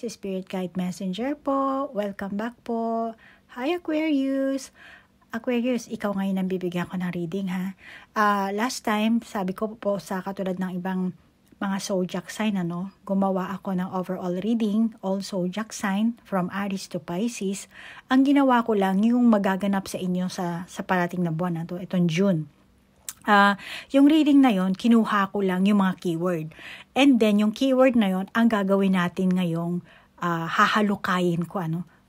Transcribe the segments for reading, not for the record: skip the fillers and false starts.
si Spirit Guide Messenger po. Welcome back po. Hi Aquarius! Aquarius, ikaw ngayon ang bibigyan ko ng reading ha. Last time, sabi ko po sa katulad ng ibang mga zodiac sign, gumawa ako ng overall reading, all zodiac sign, from Aries to Pisces. Ang ginawa ko lang, yung magaganap sa inyo sa parating na buwan na to, itong June. Yung reading na yon, kinuha ko lang yung mga keyword. And then, yung keyword na yon, ang gagawin natin ngayong hahalukayin ko,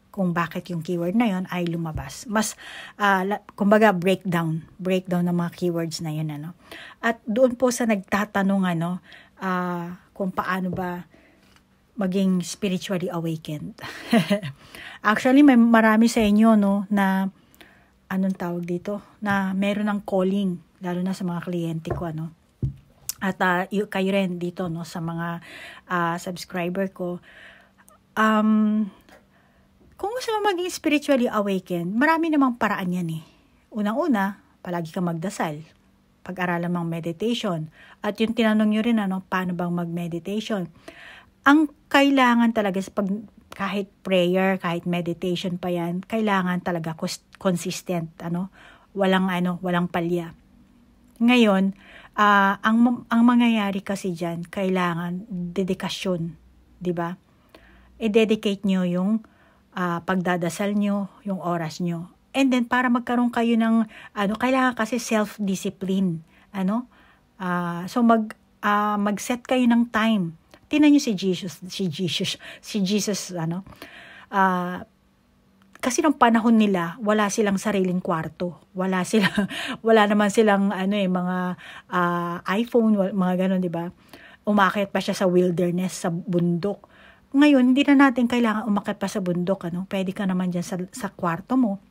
kung bakit yung keyword na yon ay lumabas. Mas, kumbaga, breakdown ng mga keywords na yun, At doon po sa nagtatanong, kung paano ba maging spiritually awakened. Actually, may marami sa inyo, na, anong tawag dito, na meron ng calling, lalo na sa mga kliyente ko, At kayo rin dito, sa mga subscriber ko. Kung gusto mo maging spiritually awakened, marami namang paraan yan . Unang-una, palagi kang magdasal. Pag-aralan mong meditation. At yung tinanong nyo rin, paano bang mag-meditation? Ang kailangan talaga, kahit prayer, kahit meditation pa yan, kailangan talaga consistent, walang palya. Ngayon, ang mangyayari kasi dyan, kailangan dedikasyon, di ba? I-dedicate nyo yung pagdadasal nyo, yung oras nyo. And then, para magkaroon kayo ng, kailangan kasi self-discipline, So, mag-set kayo ng time. Tingnan nyo si Jesus, kasi nung panahon nila, wala silang sariling kwarto. Wala naman silang mga iPhone, mga ganun, 'di ba? Umakyat pa siya sa wilderness, sa bundok. Ngayon, hindi na natin kailangan umakyat pa sa bundok, Pwede ka naman diyan sa kwarto mo.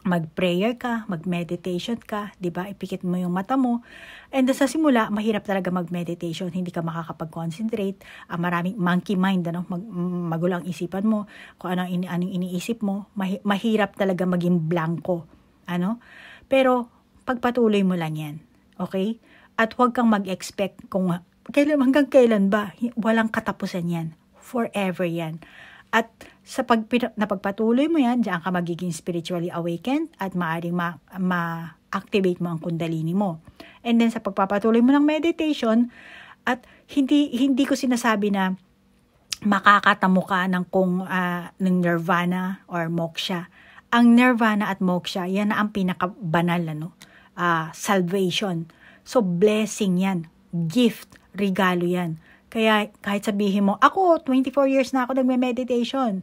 Mag-prayer ka, mag-meditation ka, 'di ba? Ipikit mo yung mata mo. And sa simula, mahirap talaga mag-meditation, hindi ka makakapag-concentrate. Maraming monkey mind, magulo ang isipan mo, kung anong iniisip mo, mahirap talaga maging blanco, Pero pagpatuloy mo lang 'yan, okay? At huwag kang mag-expect kung hanggang kailan ba, walang katapusan 'yan. Forever 'yan. At sa napagpatuloy mo yan, diyan ka magiging spiritually awakened at maaaring ma-activate mo ang kundalini mo. And then sa pagpapatuloy mo ng meditation, at hindi ko sinasabi na makakatamo ka ng nirvana or moksha. Ang nirvana at moksha, yan na ang pinakabanal, salvation. So blessing yan, gift, regalo yan. Kaya kahit sabihin mo, ako 24 years na ako nagme-meditation.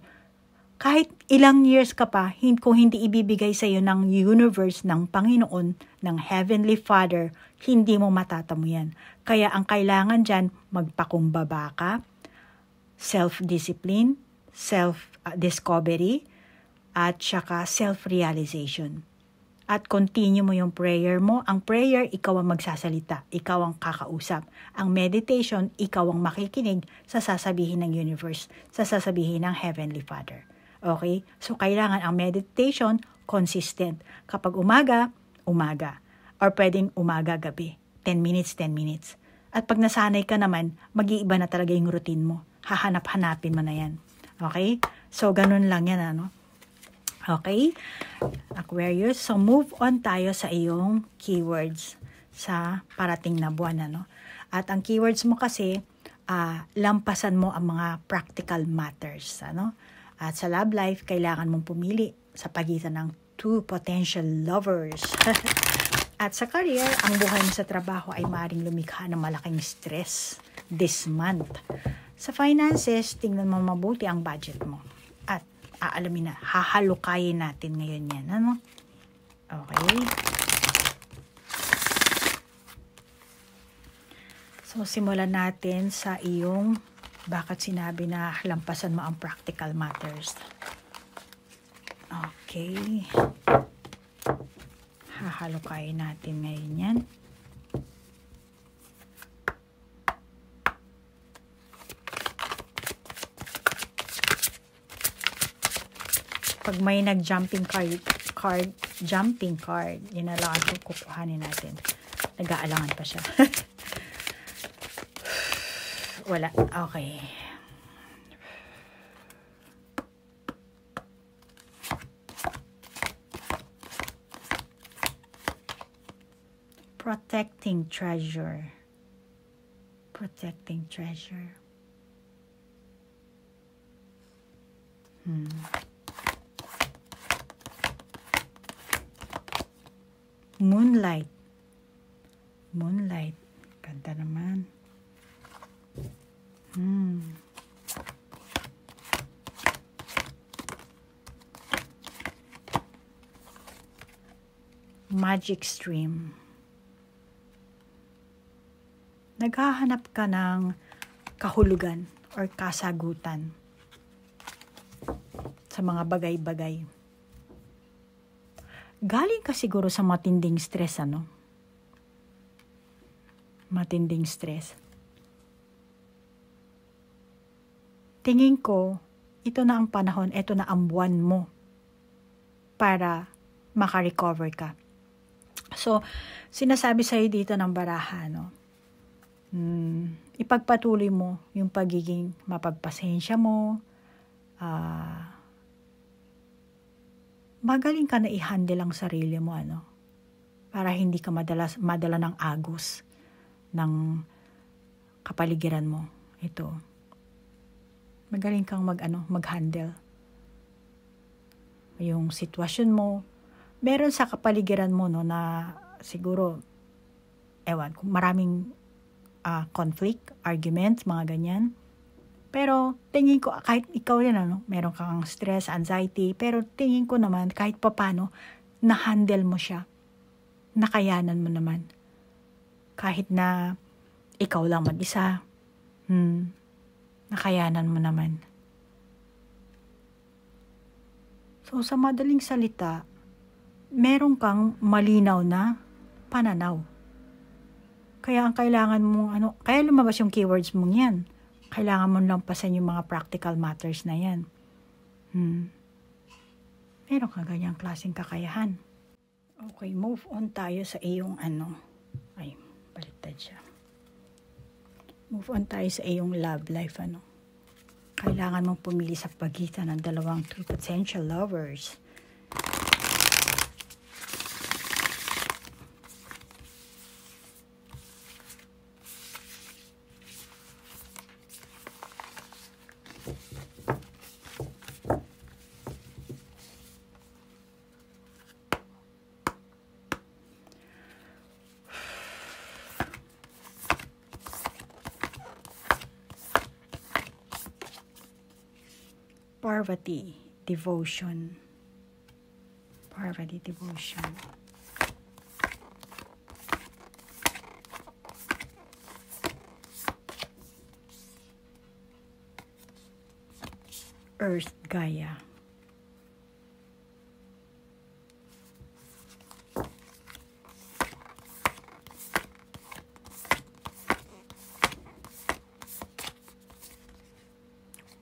Kahit ilang years ka pa, kung hindi ibibigay sa iyo ng universe, ng Panginoon, ng Heavenly Father, hindi mo matatamo yan. Kaya ang kailangan dyan, magpakumbaba ka, self-discipline, self-discovery, at saka self-realization. At continue mo yung prayer mo. Ang prayer, ikaw ang magsasalita. Ikaw ang kakausap. Ang meditation, ikaw ang makikinig sa sasabihin ng universe, sa sasabihin ng Heavenly Father. Okay? So, kailangan ang meditation consistent. Kapag umaga. Or pwedeng umaga, gabi. 10 minutes. At pag nasanay ka naman, mag-iiba na talaga yung routine mo. Hahanap-hanapin mo na yan. Okay? So, ganun lang yan, Okay? Aquarius, so move on tayo sa iyong keywords sa parating na buwan, At ang keywords mo kasi, lampasan mo ang mga practical matters, At sa love life, kailangan mong pumili sa pagitan ng two potential lovers. At sa career, ang buhay mo sa trabaho ay maaaring lumikha ng malaking stress this month. Sa finances, tingnan mo mabuti ang budget mo. At aalamin na, hahalukayin natin ngayon yan, Okay. So, simulan natin sa iyong bakit sinabi na lampasan mo ang practical matters. Okay. Hahalukayin natin ngayon yan. Pag may nag-jumping card, yun na lang ang kukuhanin natin. Nag-aalangan pa siya. Wala. Okay. Protecting treasure. Protecting treasure. Moonlight. Moonlight. Ganda naman. Magic stream. Naghahanap ka ng kahulugan or kasagutan sa mga bagay-bagay. Galing ka siguro sa matinding stress, ano? Matinding stress. Tingin ko, ito na ang panahon, ito na ang buwan mo para makarecover ka. So, sinasabi sa'yo dito ng baraha, no? Ipagpatuloy mo yung pagiging mapagpasensya mo, magaling ka na i-handle ang sarili mo, ano? Para hindi ka madala ng agos ng kapaligiran mo. Ito. Magaling kang mag-handle. Yung sitwasyon mo, meron sa kapaligiran mo, no, na siguro, kung maraming conflict, arguments, mga ganyan. Pero tingin ko, kahit ikaw yan, meron kang stress, anxiety, pero tingin ko naman, kahit papano, na-handle mo siya. Nakayanan mo naman. Kahit na ikaw lang mag-isa, nakayanan mo naman. So, sa madaling salita, meron kang malinaw na pananaw. Kaya ang kailangan mong, kaya lumabas yung keywords mong yan. Kailangan mong lampasan yung mga practical matters na yan. Meron kang ganyang klaseng kakayahan. Okay, move on tayo sa iyong baliktad siya. Move on tayo sa iyong love life, Kailangan mong pumili sa pagitan ng dalawang two potential lovers. Parvati, devotion. Parvati, devotion. Earth, Gaia.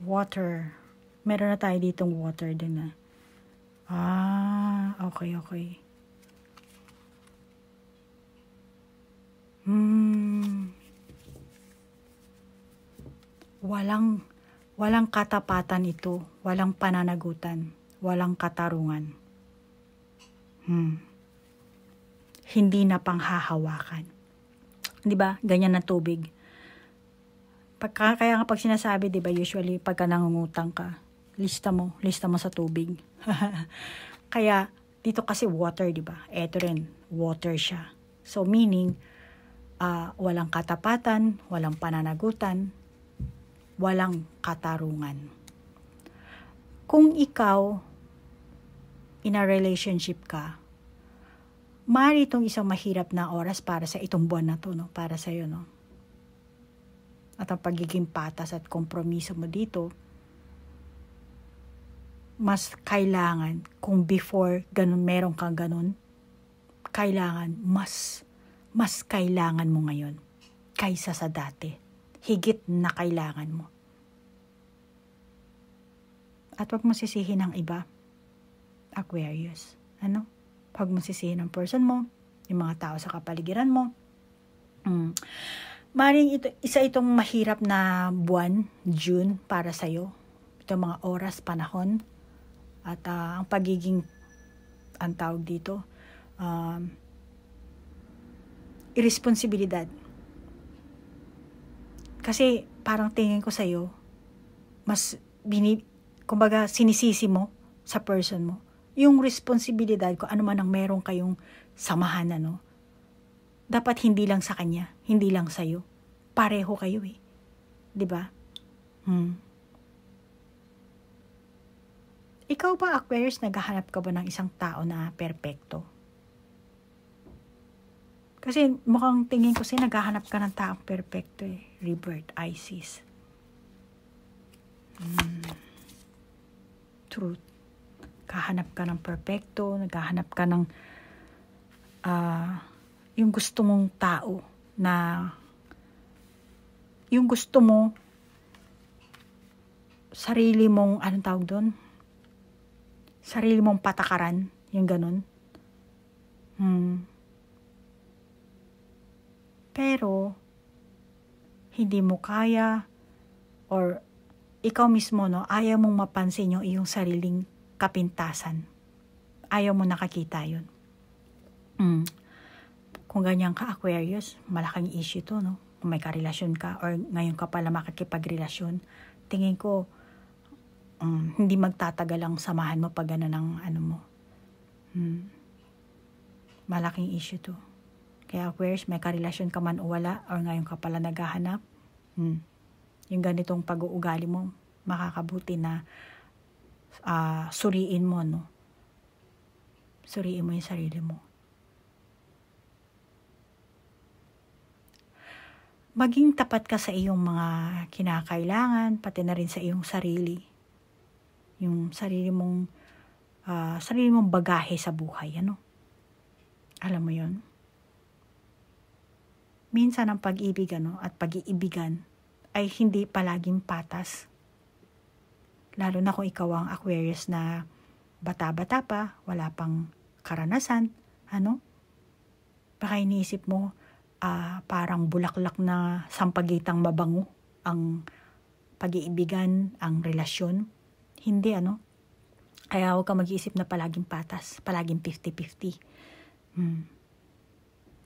Water. Meron na tayo ditong water din, okay. Walang katapatan ito, walang pananagutan, walang katarungan. Hindi na panghahawakan. 'Di ba? Ganyan na tubig. Kaya nga pag sinasabi, 'di ba, usually pagka nangungutang ka, lista mo sa tubig. Kaya dito kasi water, 'di ba? Ito rin, water siya. So meaning walang katapatan, walang pananagutan, walang katarungan. Kung ikaw in a relationship ka, maaari itong isang mahirap na oras para sa itong buwan na to, para sa iyo, At ang pagiging patas at kompromiso mo dito, mas kailangan, kung before meron kang ganun, kailangan, mas kailangan mo ngayon kaysa sa dati. Higit na kailangan mo. At huwag mo sisihin ang iba. Aquarius. Huwag mo sisihin ang person mo, yung mga tao sa kapaligiran mo. Maring isa itong mahirap na buwan, June, para sa'yo. Itong mga oras, panahon, at ang pagiging, ang tawag dito, irresponsibilidad. Kasi parang tingin ko sa'yo, mas kumbaga sinisisi mo sa person mo yung responsibilidad ko ano man ang meron kayong samahan, ano. Dapat hindi lang sa kanya, hindi lang sa'yo. Pareho kayo eh. 'Di ba? Ikaw ba, Aquarius, naghahanap ka ba ng isang tao na perpekto? Kasi mukhang tingin ko sa'yo, naghahanap ka ng taong perpekto eh. Rebirth, Isis. Truth. Naghahanap ka ng perpekto, naghahanap ka ng yung gusto mong tao na yung gusto mo sarili mong, anong tawag doon? Sarili mong patakaran, yung ganun. Pero hindi mo kaya or ikaw mismo, no, ayaw mong mapansin yung iyong sariling kapintasan. Ayaw mo nakakita yun. Kung ganyan ka, Aquarius, malaking issue to, no? Kung may karelasyon ka or ngayon ka pala makikipagrelasyon, tingin ko, hindi magtatagal ang samahan mo pag gano'n ang ano mo. Malaking issue to. Kaya Aquarius, may karelasyon ka man o wala, or ngayon ka pala naghahanap, yung ganitong pag-uugali mo, makakabuti na suriin mo, no? Suriin mo yung sarili mo. Maging tapat ka sa iyong mga kinakailangan, pati na rin sa iyong sarili. Yung sarili mong bagahe sa buhay, ano? Alam mo yun? Minsan ang pag-ibig, ano, at pag-iibigan ay hindi palaging patas. Lalo na kung ikaw ang Aquarius na bata-bata pa, wala pang karanasan, ano? Baka iniisip mo, parang bulaklak na sampagitang mabango ang pag-iibigan, ang relasyon. Hindi, ano? Kaya huwag ka mag-iisip na palaging patas, palaging 50-50.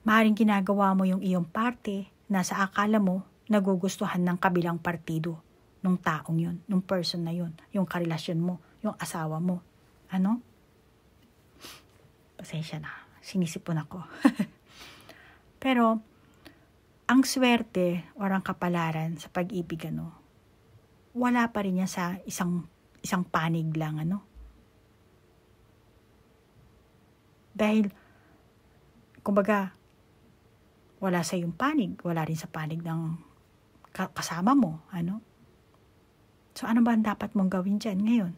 Maaaring ginagawa mo yung iyong parte na sa akala mo nagugustuhan ng kabilang partido nung taong yun, nung person na yun, yung karelasyon mo, yung asawa mo. Ano? Pasensya na, sinisipon ako. Pero, ang swerte o ang kapalaran sa pag-ibig, ano, wala pa rin yan sa isang panig lang, ano. Dahil, kumbaga, wala sa iyong panig, wala rin sa panig ng kasama mo, ano. So, ano ba ang dapat mong gawin dyan ngayon?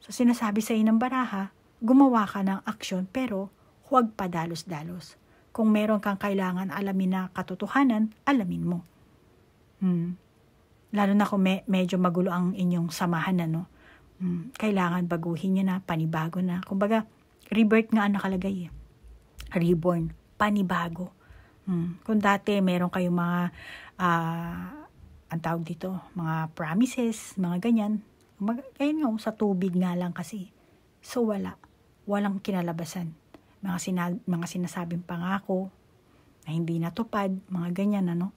So, sinasabi sa iyo ng baraha, gumawa ka ng aksyon, pero huwag padalos-dalos. Kung meron kang kailangan alamin na katotohanan, alamin mo. Lalo na kung medyo magulo ang inyong samahan, ano, kailangan baguhin nyo na, panibago na. Kumbaga, rebirth nga ang nakalagay eh. Reborn, panibago. Kung dati meron kayong mga, ang tawag dito, mga promises, mga ganyan. Ayun nga, sa tubig nga lang kasi. So walang kinalabasan. Mga sinasabing pangako na hindi natupad, mga ganyan, ano.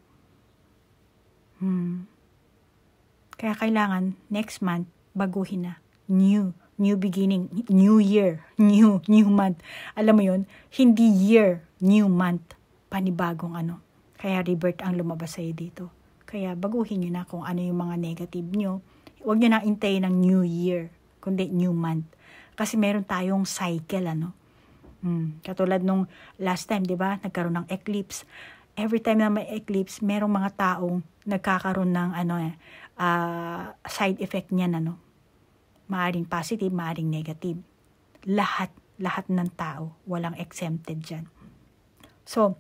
Kaya kailangan next month baguhin na. New beginning, new year, new month. Alam mo yun, hindi year, new month, panibagong ano. Kaya rebirth ang lumabas sa'yo dito. Kaya baguhin nyo na kung ano yung mga negative nyo. Huwag nyo na intayin ng new year, kundi new month. Kasi meron tayong cycle, ano. Katulad nung last time, di ba, nagkaroon ng eclipse. Every time na may eclipse, merong mga taong nagkakaroon ng side effect niyan, ano. Maaring positive, maaring negative. Lahat ng tao, walang exempted dyan. So,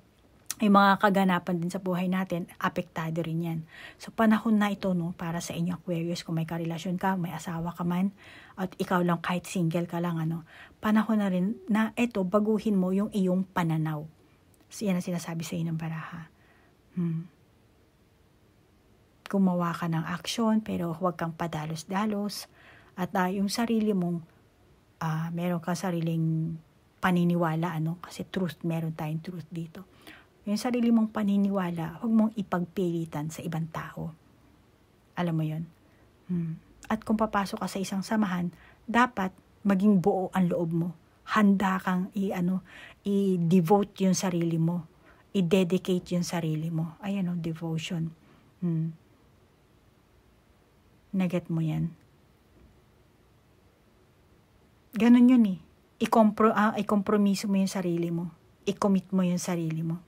yung mga kaganapan din sa buhay natin, apektado rin yan. So, panahon na ito, no, para sa inyo Aquarius, kung may karelasyon ka, may asawa ka man, at ikaw lang kahit single ka lang, ano, panahon na rin na ito, baguhin mo yung iyong pananaw. So, yan ang sinasabi sa inyo ng baraha. Gumawa ka ng aksyon, pero huwag kang padalos-dalos. At yung sarili mong, meron kang sariling paniniwala, ano, kasi truth, meron tayong truth dito. Yung sarili mong paniniwala, huwag mong ipagpilitan sa ibang tao. Alam mo yun? At kung papasok ka sa isang samahan, dapat maging buo ang loob mo. Handa kang i-devote yung sarili mo. I-dedicate yung sarili mo. Ayan devotion. Naget mo yan? Ganun yun eh. I-kompromiso mo yung sarili mo. I-commit mo yung sarili mo.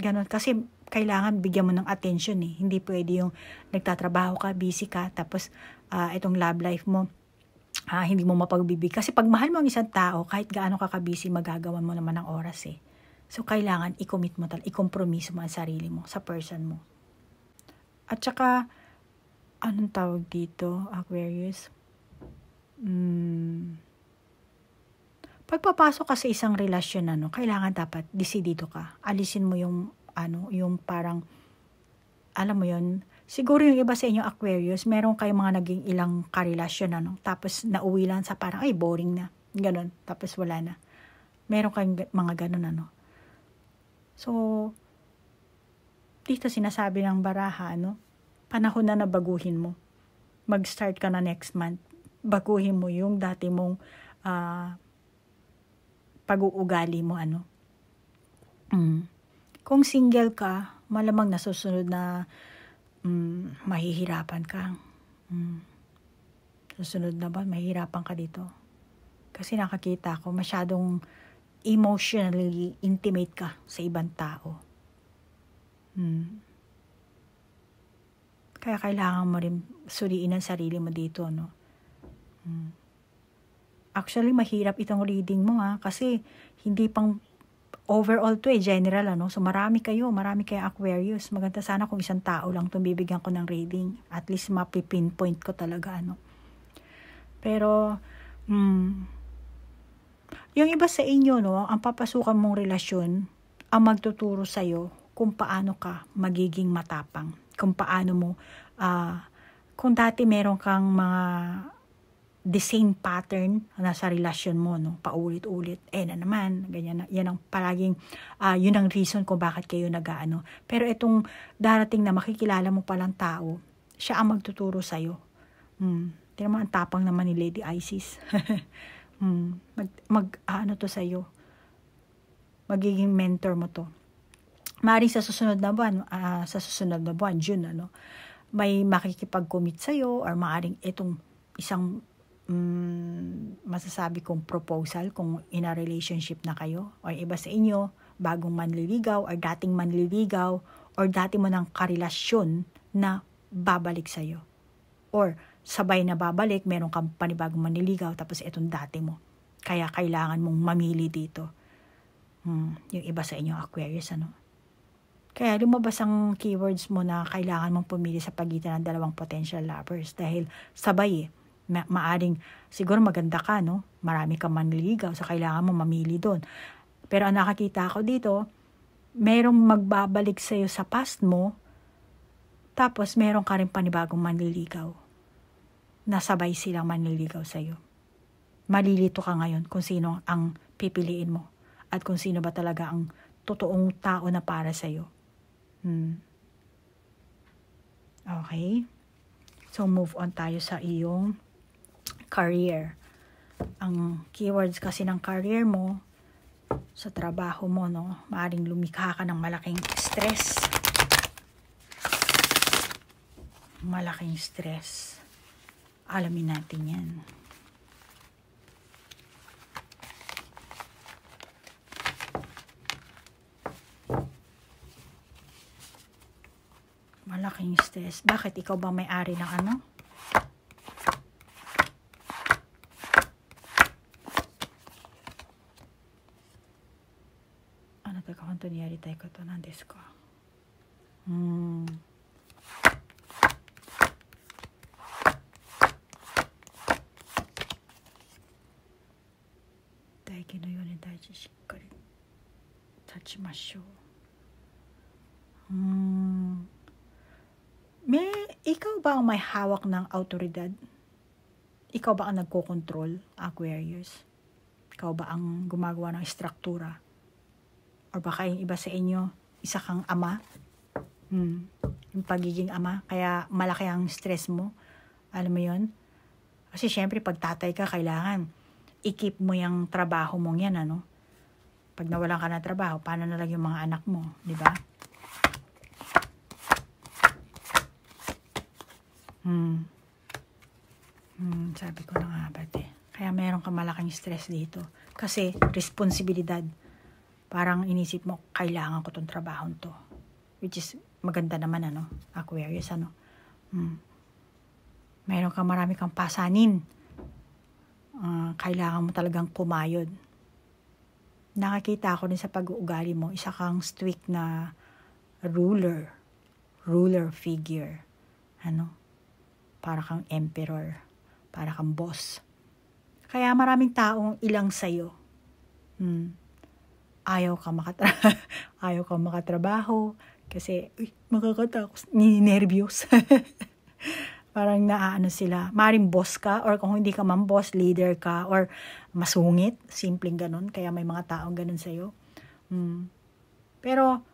Ganun. Kasi kailangan bigyan mo ng attention eh. Hindi pwede yung nagtatrabaho ka, busy ka, tapos itong love life mo, hindi mo mapagbibig. Kasi pag mahal mo ang isang tao, kahit gaano ka ka-busy, magagawan mo naman ng oras eh. So, kailangan i-commit mo i-kompromiso mo ang sarili mo sa person mo. At saka, anong tawag dito, Aquarius? Pagpapasok ka sa isang relasyon, kailangan dapat desidido ka. Alisin mo yung parang, alam mo yun, siguro yung iba sa inyo Aquarius, meron kayong mga naging ilang karelasyon, tapos nauwi lang sa parang, ay, boring na, ganon, tapos wala na. Meron kayong mga ganon, So, dito sinasabi ng baraha, panahon na baguhin mo. Mag-start ka na next month. Baguhin mo yung dati mong pag-uugali mo, Kung single ka, malamang nasusunod na mahihirapan ka. Susunod na ba, mahihirapan ka dito? Kasi nakakita ko, masyadong emotionally intimate ka sa ibang tao. Kaya kailangan mo rin suriin ang sarili mo dito, Actually, mahirap itong reading mo, kasi hindi pang overall to general, So, marami kayo Aquarius. Maganda sana kung isang tao lang itong bibigyan ko ng reading. At least mapipinpoint ko talaga, Pero, yung iba sa inyo, ang papasukan mong relasyon, ang magtuturo sa'yo kung paano ka magiging matapang. Kung paano mo, kung dati meron kang mga the same pattern na sa relasyon mo, paulit-ulit, na naman, ganyan, yan ang palaging, yun ang reason kung bakit kayo nag-aano. Pero itong darating na makikilala mo palang tao, siya ang magtuturo sa'yo. Tingnan mo, ang tapang naman ni Lady Isis. To sa'yo. Magiging mentor mo to. Maaaring sa susunod na buwan, June, may makikipag-commit sa'yo, or maaaring itong isang masasabi kong proposal kung in a relationship na kayo, o iba sa inyo, bagong manliligaw, or dating manliligaw, or dati mo ng karelasyon na babalik sa'yo. Or sabay na babalik, meron kang panibagong manliligaw, tapos itong dati mo. Kaya kailangan mong mamili dito. Yung iba sa inyo Aquarius, Kaya lumabas ang keywords mo na kailangan mong pumili sa pagitan ng dalawang potential lovers, dahil sabay maaring, siguro maganda ka, marami kang manliligaw, so kailangan mo mamili doon. Pero ang nakakita ko dito, merong magbabalik sa'yo sa past mo, tapos meron ka rin panibagong manliligaw. Nasabay silang manliligaw sa'yo. Malilito ka ngayon kung sino ang pipiliin mo, at kung sino ba talaga ang totoong tao na para sa'yo. Okay? So, move on tayo sa iyong career. Ang keywords kasi ng career mo, sa trabaho mo, maaaring lumikha ka ng malaking stress. Malaking stress. Alamin natin yan. Malaking stress. Bakit? Ikaw ba may-ari ng ano?本当にやりたいことなんですか？大気のように大事しっかり立ちましょう。Ikaw ba ang may hawak ng autoridad? Ikaw ba ang nagkokontrol, Aquarius? Ikaw ba ang gumagawa ng struktura? Or baka yung iba sa inyo, isa kang ama. Yung pagiging ama. Kaya malaki ang stress mo. Alam mo yun? Kasi syempre, pag tatay ka, kailangan i-keep mo yung trabaho mong yan, ano? Pag nawalan ka ng trabaho, paano na lang yung mga anak mo, di ba? Sabi ko na nga ba't eh. Kaya meron ka malaking stress dito. Kasi, responsibilidad. Parang inisip mo, kailangan ko tong trabaho to. Which is, maganda naman, ano? Aquarius, ano? Meron ka marami kang pasanin. Kailangan mo talagang kumayod. Nakakita ako din sa pag-uugali mo, isa kang strict na ruler figure. Ano? Para kang emperor. Para kang boss. Kaya maraming taong ilang sa'yo. Ayaw ka makatrabaho. Kasi, makakatakos. Nervyos. Parang naaano sila. Maring boss ka, or kung hindi ka man boss, leader ka, or masungit. Simpleng ganun. Kaya may mga taong ganun sa'yo. Pero,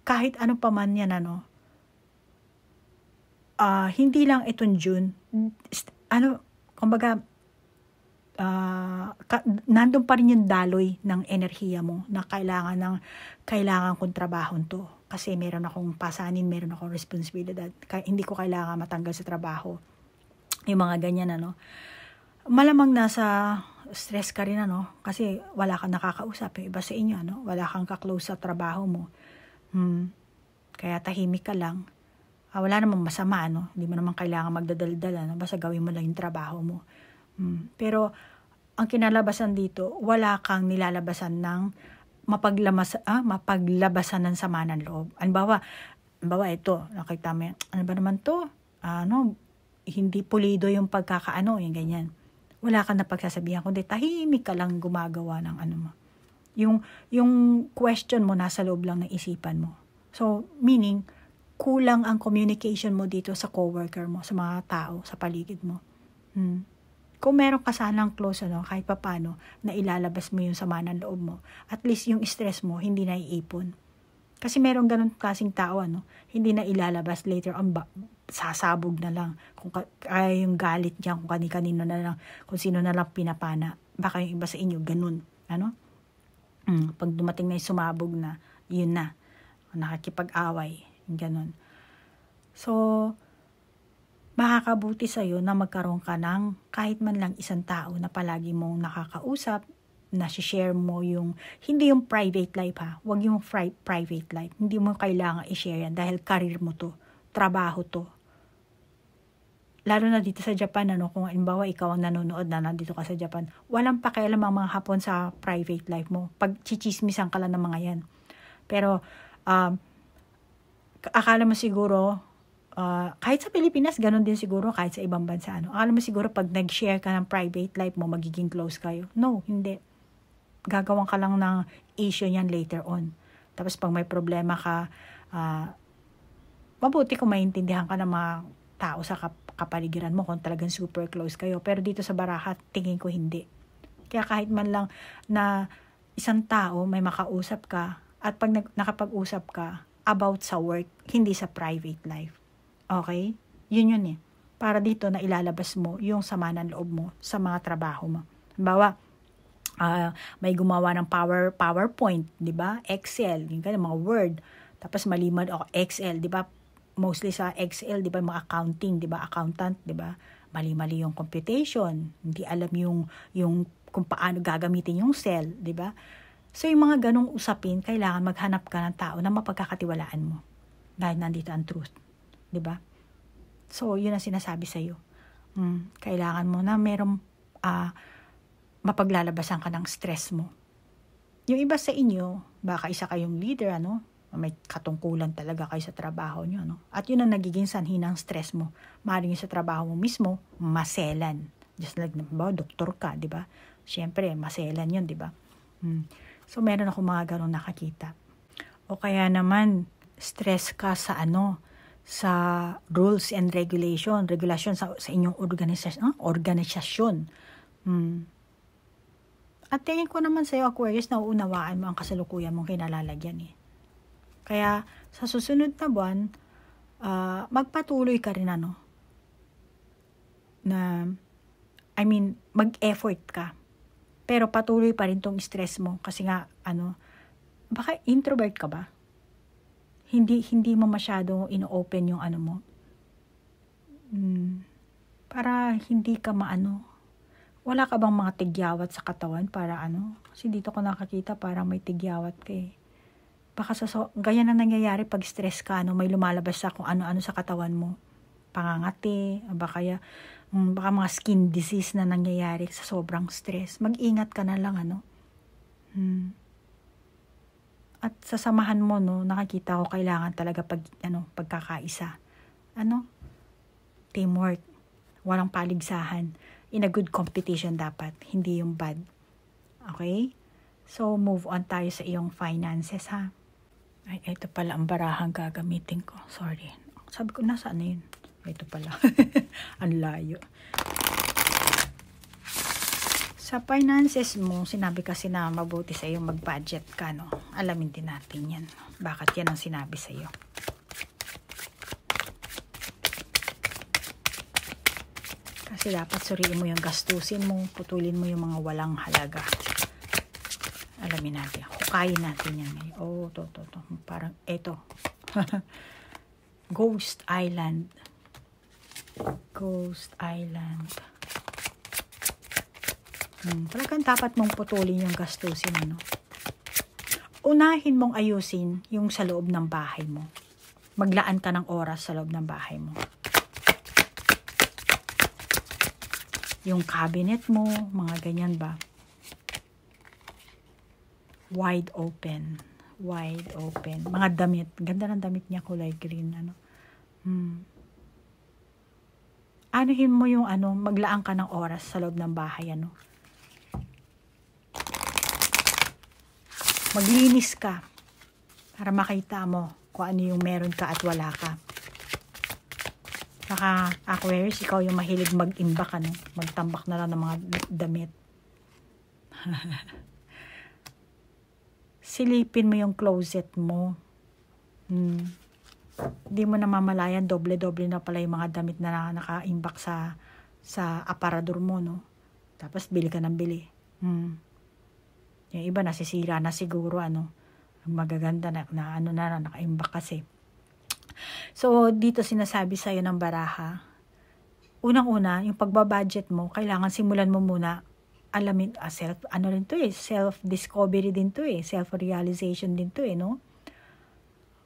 kahit ano pa man yan, ano, hindi lang itong June. Kumbaga, nandun pa rin yung daloy ng enerhiya mo na kailangan kong trabahon to. Kasi meron akong pasanin, meron akong responsibilidad. Hindi ko kailangan matanggal sa trabaho. Yung mga ganyan, ano. Malamang nasa stress ka rin, ano. Kasi wala kang nakakausap. Yung iba sa inyo, ano. Wala kang kaklose sa trabaho mo. Kaya tahimik ka lang. Wala namang masama, ano. Hindi mo naman kailangan magdadaldal, ano. Basta gawin mo lang yung trabaho mo. Pero, ang kinalabasan dito, wala kang nilalabasan ng mapaglabasan ng sama ng loob. Anbawa ito, nakita mo yan, ano ba naman to? Hindi pulido yung yung ganyan. Wala kang napagsasabihan, kundi tahimik ka lang gumagawa ng ano mo. Yung question mo nasa loob lang ng isipan mo. So, meaning, kulang ang communication mo dito sa coworker mo, sa mga tao, sa paligid mo. Kung meron ka sanang close, ano, kahit papano, na ilalabas mo yung sama ng loob mo, at least yung stress mo, hindi na iipon. Kasi meron ganun klaseng tao, ano, hindi na ilalabas later on, sasabog na lang. Kung kaya yung galit niya, kung kanino na lang, kung sino na lang pinapana. Baka yung iba sa inyo, ganun. Ano? Pag dumating na yung sumabog na, yun na. Nakikipag-away. Ganun. So, makakabuti sa'yo na magkaroon ka ng kahit man lang isang tao na palagi mong nakakausap, na share mo yung, hindi yung private life ha, wag yung private life. Hindi mo kailangan i-share yan dahil career mo to, trabaho to. Lalo na dito sa Japan, ano, kung halimbawa ikaw ang nanonood na nandito ka sa Japan, walang pakialam ang mga Hapon sa private life mo. Pag chichismisan ka lang ng mga yan. Pero, akala mo siguro, kahit sa Pilipinas, ganun din siguro, kahit sa ibang bansa, ano. Akala mo siguro, pag nag-share ka ng private life mo, magiging close kayo. No, hindi. Gagawan ka lang ng issue yan later on. Tapos, pag may problema ka, mabuti kung maintindihan ka ng mga tao sa kapaligiran mo kung talagang super close kayo. Pero dito sa baraha, tingin ko hindi. Kaya kahit man lang na isang tao, may makausap ka, at pag nakapag-usap ka about sa work, hindi sa private life. Okay? Yun eh. Para dito na ilalabas mo yung sama ng loob mo sa mga trabaho mo. Halimbawa, may gumawa ng PowerPoint, di ba? Excel, yung ganun, mga Word. Tapos malimad ako, Excel, di ba? Mostly sa Excel, di ba? Mga accounting, di ba? Accountant, di ba? Mali-mali yung computation. Hindi alam yung kung paano gagamitin yung cell, di ba? So, yung mga ganong usapin, kailangan maghanap ka ng tao na mapagkakatiwalaan mo. Dahil nandito ang truth. Diba? So, yun ang sinasabi sa'yo. Kailangan mo na merong mapaglalabasan ka ng stress mo. Yung iba sa inyo, baka isa kayong leader, ano? May katungkulan talaga kayo sa trabaho nyo, no? At yun ang nagiging sanhi ng stress mo. Maaaring sa trabaho mo mismo, maselan. Just like, doktor ka, diba? Siyempre, maselan yun, diba? So, meron ako mga ganun nakakita. O kaya naman, stress ka sa sa rules and regulation sa inyong organisasyon. At tingin ko naman sa'yo, Aquarius, nauunawaan mo ang kasalukuyan mong kinalalagyan eh. Kaya sa susunod na buwan, magpatuloy ka rin mag-effort ka. Pero patuloy pa rin tong stress mo kasi nga baka introvert ka ba? Hindi mo masyado ino-open yung mo. Para hindi ka wala ka bang mga tigyawat sa katawan para Kasi dito ko nakakita parang may tigyawat ka eh. Baka ganyan na nangyayari pag stress ka, may lumalabas sa kung ano-ano sa katawan mo. Pangangati, baka mga skin disease na nangyayari sa sobrang stress. Mag-ingat ka na lang, At sa samahan mo, nakakita ko kailangan talaga pagkakaisa. Teamwork. Walang paligsahan. In a good competition dapat, hindi yung bad. Okay? So, move on tayo sa iyong finances, ha? Ay, ito pala ang barahang gagamitin ko. Sorry. Sabi ko, nasaan na yun? Ito pala. Ang layo. Sa finances mo, sinabi kasi na mabuti sa iyo mag-budget ka, Alamin din natin yan. Bakit yan ang sinabi sa iyo? Kasi dapat suriin mo yung gastusin mo, putulin mo yung mga walang halaga. Alamin natin. Hukayin natin yan. Oh, to. Parang ito. Ghost Island. Ghost Island. Talagang dapat mong putulin yung gastusin, Unahin mong ayusin yung sa loob ng bahay mo. Maglaan ka ng oras sa loob ng bahay mo. Yung cabinet mo, mga ganyan ba? Wide open. Mga damit. Ganda ng damit niya, kulay green, Anuhin mo yung maglaan ka ng oras sa loob ng bahay, Maglinis ka para makita mo kung ano yung meron ka at wala ka. Baka Aquarius, ikaw yung mahilig mag-imbak, magtambak na lang ng mga damit. Silipin mo yung closet mo. Hindi mo namamalayan, doble-doble na pala yung mga damit na naka-imbak sa aparador mo, Tapos bili ka ng bili. Yung iba nasisira na siguro, magaganda na naka-imbak kasi. So, dito sinasabi sa'yo ng baraha, unang-una, yung pagbabudget mo, kailangan simulan mo muna, alamin, self-discovery din to self-realization din to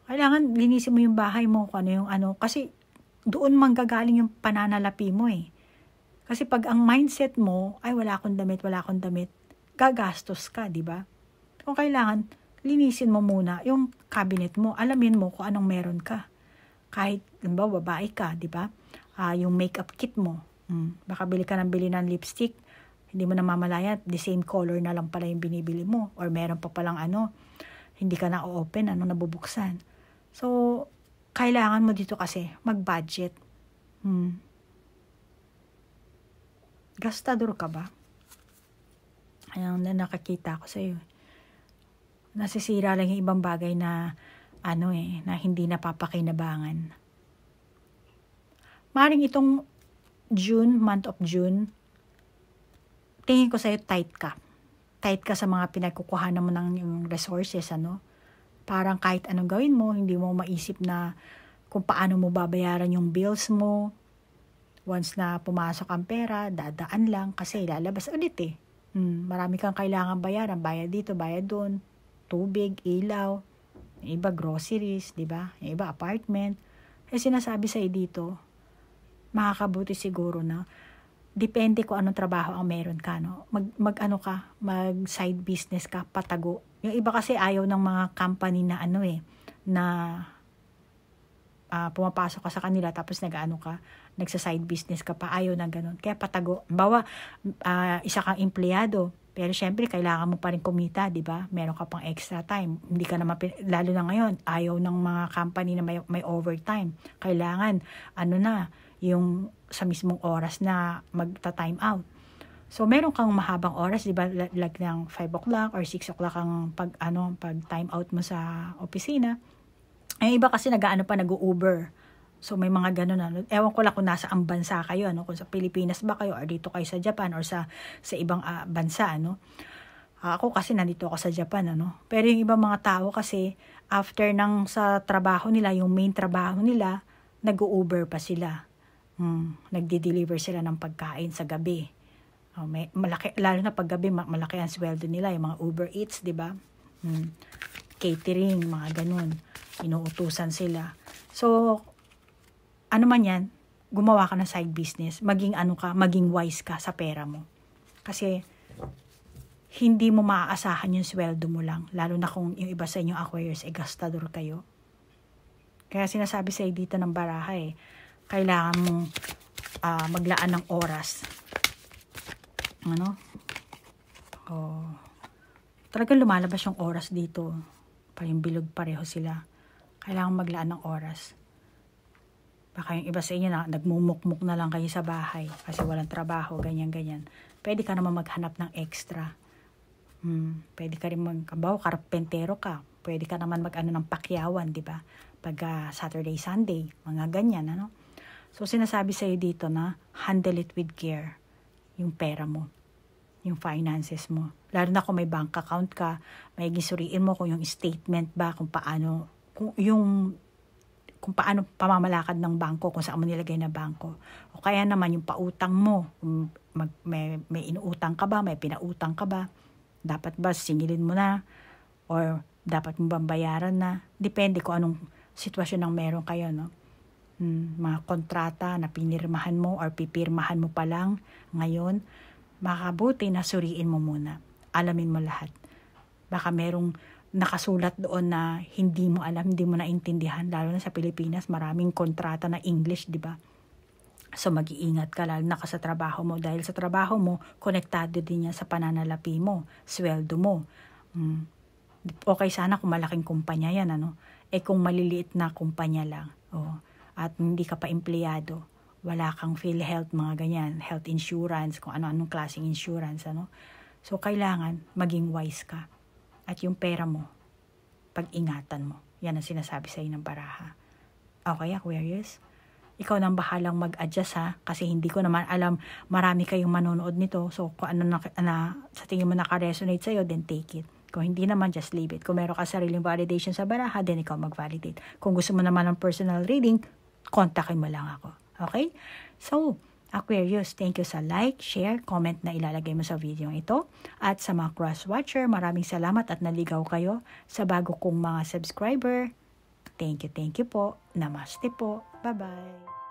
Kailangan linisin mo yung bahay mo, kung ano yung kasi doon manggagaling yung pananalapi mo Kasi pag ang mindset mo, ay wala akong damit, gagastos ka, di ba? Kung kailangan, linisin mo muna yung cabinet mo, alamin mo kung anong meron ka. Kahit, babae ka, di ba? Yung makeup kit mo. Baka bili ka ng lipstick, hindi mo namamalayan, the same color na lang pala yung binibili mo. Or meron pa palang hindi ka na-open, nabubuksan. So, kailangan mo dito kasi mag-budget. Gastador ka ba? Ayan na nakakita ko sa iyo. Nasisira lang yung ibang bagay na na hindi napapakinabangan. Maring itong month of June, tingin ko sa'yo tight ka. Tight ka sa mga pinagkukuhanan mo ng yung resources, Parang kahit anong gawin mo, hindi mo maisip na kung paano mo babayaran yung bills mo. Once na pumasok ang pera, dadaan lang kasi lalabas ulit Marami kang kailangan bayaran, bayad dito, bayad doon, tubig, ilaw, yung iba groceries, di ba? Yung iba apartment. Sinasabi sa'yo dito, makakabuti siguro na depende kung anong trabaho ang meron ka, mag side business ka, patago. Yung iba kasi ayaw ng mga company na pumapasok ka sa kanila tapos nagsa-side business ka pa, ayaw ng ganun. Kaya patago. Bawa, isa kang empleyado, pero syempre kailangan mo pa rin kumita, di ba? Meron ka pang extra time. Hindi ka naman, lalo na ngayon, ayaw ng mga company na may overtime. Kailangan, yung sa mismong oras na magta-time out. So, meron kang mahabang oras, di ba? Lag ng 5 o'clock or 6 o'clock ang pag time out mo sa opisina. Yung iba kasi nag-Uber. So, may mga ganun, ewan ko lang kung nasa ang bansa kayo, kung sa Pilipinas ba kayo, or dito kayo sa Japan, or sa ibang bansa, Ako kasi nandito ako sa Japan, Pero yung ibang mga tao kasi, after sa trabaho nila, yung main trabaho nila, nag-Uber pa sila. Nagde-deliver sila ng pagkain sa gabi. Malaki, lalo na pag gabi, malaki ang sweldo nila, yung mga Uber Eats, di ba? Catering, mga ganun. Inuutusan sila. So, ano man yan, gumawa ka ng side business, maging wise ka sa pera mo. Kasi, hindi mo maaasahan yung sweldo mo lang, lalo na kung yung iba sa inyong Aquarius, gastador kayo. Kaya sinasabi sa'yo dito ng baraha, kailangan mong maglaan ng oras. Talagang lumalabas yung oras dito. Parang bilog pareho sila. Kailangan maglaan ng oras. Baka yung iba sa inyo nagmumukmuk na lang kayo sa bahay kasi walang trabaho, ganyan-ganyan. Pwede ka naman maghanap ng extra. Pwede ka rin karpentero ka. Pwede ka naman ng pakyawan, di ba? Pag Saturday, Sunday, mga ganyan, So, sinasabi sa'yo dito na handle it with care. Yung pera mo, yung finances mo. Lalo na kung may bank account ka, may gisuriin mo kung yung statement ba, kung paano pamamalakad ng bangko, kung saan mo nilagay na bangko. O kaya naman yung pautang mo, kung may inuutang ka ba, may pinautang ka ba, dapat ba singilin mo na, or dapat mo bang bayaran na, depende kung anong sitwasyon ng meron kayo, mga kontrata na pinirmahan mo or pipirmahan mo pa lang ngayon, makabuti na suriin mo muna. Alamin mo lahat. Baka merong nakasulat doon na hindi mo alam, hindi mo naintindihan. Lalo na sa Pilipinas, maraming kontrata na English, di ba? So, mag-iingat ka lalo na sa trabaho mo. Dahil sa trabaho mo, konektado din yan sa pananalapi mo, sweldo mo. Okay sana kung malaking kumpanya yan, kung maliliit na kumpanya lang, at hindi ka pa empleyado, wala kang PhilHealth, mga ganyan, health insurance, kung ano-anong klaseng insurance, So, kailangan maging wise ka. At yung pera mo, pag-ingatan mo. Yan ang sinasabi sa ng baraha. Okay, Aquarius? Ikaw nang bahalang mag-adjust, kasi hindi ko naman alam, marami kayong manonood nito. So, kung ano sa tingin mo naka-resonate sa'yo, then take it. Kung hindi naman, just leave it. Kung meron ka sariling validation sa baraha, then ikaw mag-validate. Kung gusto mo naman ng personal reading, kontakin mo lang ako. Okay? So, Aquarius, thank you sa like, share, comment na ilalagay mo sa video ito. At sa mga cross-watcher, maraming salamat at naligaw kayo sa bago kong mga subscriber. Thank you po. Namaste po. Bye-bye.